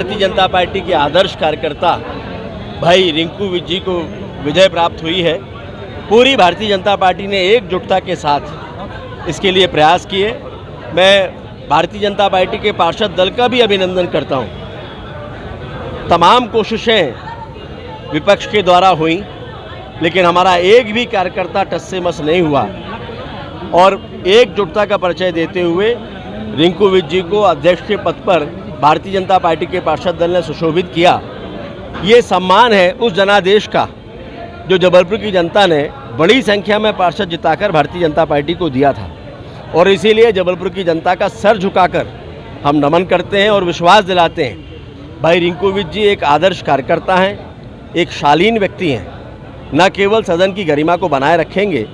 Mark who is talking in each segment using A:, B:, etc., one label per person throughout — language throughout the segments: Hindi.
A: भारतीय जनता पार्टी के आदर्श कार्यकर्ता भाई रिंकू जी को विजय प्राप्त हुई है। पूरी भारतीय जनता पार्टी ने एकजुटता के साथ इसके लिए प्रयास किए। मैं भारतीय जनता पार्टी के पार्षद दल का भी अभिनंदन करता हूं। तमाम कोशिशें विपक्ष के द्वारा हुई, लेकिन हमारा एक भी कार्यकर्ता टस से मस नहीं हुआ और एकजुटता का परिचय देते हुए रिंकू जी को अध्यक्ष के पद पर भारतीय जनता पार्टी के पार्षद दल ने सुशोभित किया। ये सम्मान है उस जनादेश का जो जबलपुर की जनता ने बड़ी संख्या में पार्षद जिताकर भारतीय जनता पार्टी को दिया था, और इसीलिए जबलपुर की जनता का सर झुकाकर हम नमन करते हैं और विश्वास दिलाते हैं। भाई रिंकू जी एक आदर्श कार्यकर्ता हैं, एक शालीन व्यक्ति हैं। न केवल सदन की गरिमा को बनाए रखेंगे,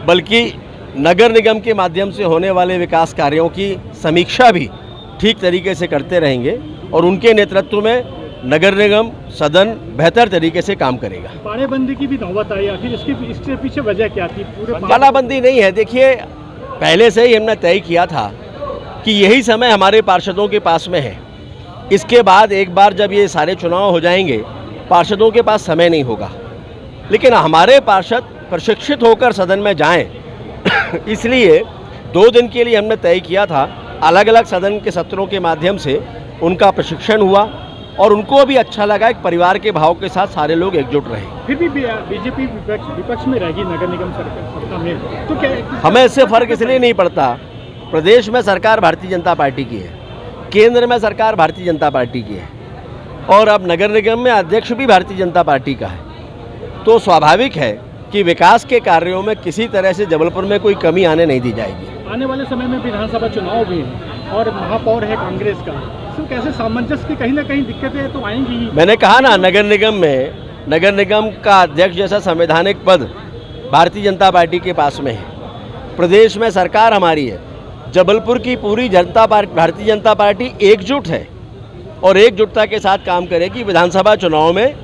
A: बल्कि नगर निगम के माध्यम से होने वाले विकास कार्यों की समीक्षा भी ठीक तरीके से करते रहेंगे और उनके नेतृत्व में नगर निगम सदन बेहतर तरीके से काम करेगा।
B: तालाबंदी की भी नौबत आई, आखिर इसके पीछे वजह क्या थी? पूरे
A: तालाबंदी नहीं है। देखिए, पहले से ही हमने तय किया था कि यही समय हमारे पार्षदों के पास में है। इसके बाद एक बार जब ये सारे चुनाव हो जाएंगे, पार्षदों के पास समय नहीं होगा, लेकिन हमारे पार्षद प्रशिक्षित होकर सदन में जाएं इसलिए 2 दिन के लिए हमने तय किया था। अलग अलग सदन के सत्रों के माध्यम से उनका प्रशिक्षण हुआ और उनको भी अच्छा लगा। एक परिवार के भाव के साथ सारे लोग एकजुट रहे।
B: फिर भी बीजेपी विपक्ष में रहेगी नगर निगम सरकार में, तो क्या
A: हमें इससे फर्क इसलिए नहीं पड़ता। प्रदेश में सरकार भारतीय जनता पार्टी की है, केंद्र में सरकार भारतीय जनता पार्टी की है, और अब नगर निगम में अध्यक्ष भी भारतीय जनता पार्टी का है। तो स्वाभाविक है कि विकास के कार्यों में किसी तरह से जबलपुर में कोई कमी आने नहीं दी जाएगी।
B: आने वाले समय में विधानसभा चुनाव भी है और महापौर है कांग्रेस का, तो कैसे सामंजस्य की कहीं ना कहीं दिक्कतें तो आएंगी ही।
A: मैंने कहा ना, नगर निगम का अध्यक्ष जैसा संवैधानिक पद भारतीय जनता पार्टी के पास में है। प्रदेश में सरकार हमारी है। जबलपुर की पूरी भारतीय जनता पार्टी एकजुट है और एकजुटता के साथ काम करेगी। विधानसभा चुनाव में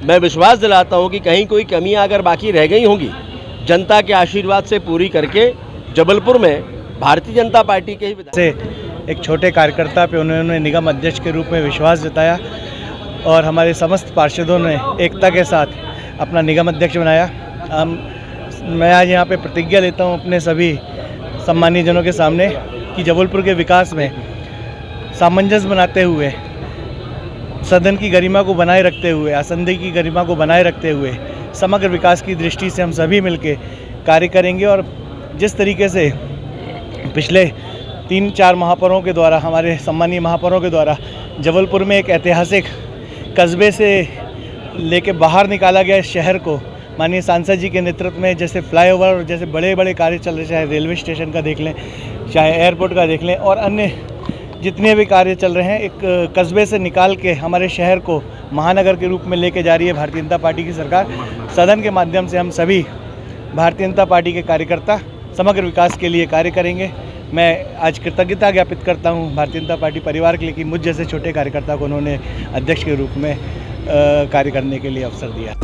A: मैं विश्वास दिलाता हूं कि कहीं कोई कमियां अगर बाकी रह गई होंगी, जनता के आशीर्वाद से पूरी करके जबलपुर में भारतीय जनता पार्टी के ही
C: से एक छोटे कार्यकर्ता पे उन्होंने निगम अध्यक्ष के रूप में विश्वास जताया और हमारे समस्त पार्षदों ने एकता के साथ अपना निगम अध्यक्ष बनाया। मैं आज यहाँ पे प्रतिज्ञा लेता हूँ अपने सभी सम्मानीय जनों के सामने कि जबलपुर के विकास में सामंजस्य बनाते हुए, सदन की गरिमा को बनाए रखते हुए, असंधि की गरिमा को बनाए रखते हुए समग्र विकास की दृष्टि से हम सभी मिलकर कार्य करेंगे। और जिस तरीके से पिछले 3-4 महापौरों के द्वारा, हमारे सम्मानीय महापौरों के द्वारा जबलपुर में एक ऐतिहासिक कस्बे से लेके बाहर निकाला गया इस शहर को माननीय सांसद जी के नेतृत्व में, जैसे फ्लाईओवर और जैसे बड़े बड़े कार्य चल रहे, चाहे रेलवे स्टेशन का देख लें, चाहे एयरपोर्ट का देख लें, और अन्य जितने भी कार्य चल रहे हैं, एक कस्बे से निकाल के हमारे शहर को महानगर के रूप में लेके जा रही है भारतीय जनता पार्टी की सरकार। सदन के माध्यम से हम सभी भारतीय जनता पार्टी के कार्यकर्ता समग्र विकास के लिए कार्य करेंगे। मैं आज कृतज्ञता ज्ञापित करता हूं भारतीय जनता पार्टी परिवार के लिए कि मुझ जैसे छोटे कार्यकर्ता को उन्होंने अध्यक्ष के रूप में कार्य करने के लिए अवसर दिया।